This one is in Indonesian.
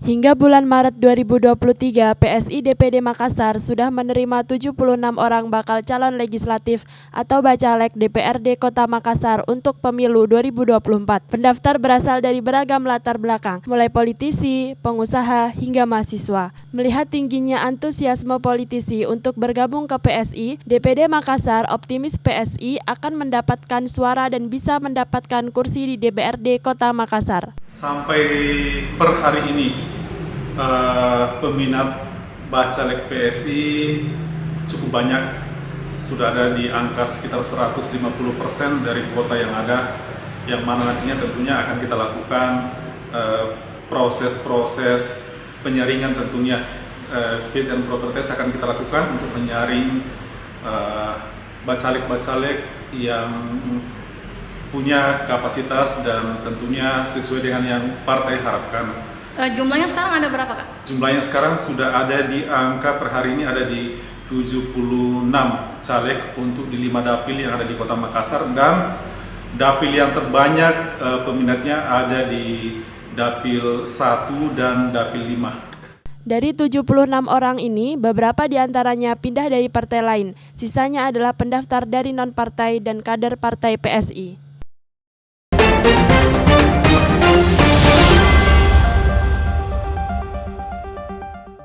Hingga bulan Maret 2023, PSI DPD Makassar sudah menerima 76 orang bakal calon legislatif atau bacalek DPRD Kota Makassar untuk pemilu 2024. Pendaftar berasal dari beragam latar belakang, mulai politisi, pengusaha, hingga mahasiswa. Melihat tingginya antusiasme politisi untuk bergabung ke PSI, DPD Makassar optimis PSI akan mendapatkan suara dan bisa mendapatkan kursi di DPRD Kota Makassar. Sampai per hari ini peminat bacalek PSI cukup banyak, sudah ada di angka sekitar 150% dari kuota yang ada, yang mana nantinya tentunya akan kita lakukan proses-proses penyaringan, tentunya fit and proper test akan kita lakukan untuk menyaring bacalek-bacalek yang punya kapasitas dan tentunya sesuai dengan yang partai harapkan. Jumlahnya sekarang ada berapa, Kak? Jumlahnya sekarang sudah ada di angka per hari ini ada di 76 caleg untuk di 5 dapil yang ada di Kota Makassar, dan dapil yang terbanyak peminatnya ada di dapil 1 dan dapil 5. Dari 76 orang ini, beberapa diantaranya pindah dari partai lain. Sisanya adalah pendaftar dari non-partai dan kader partai PSI.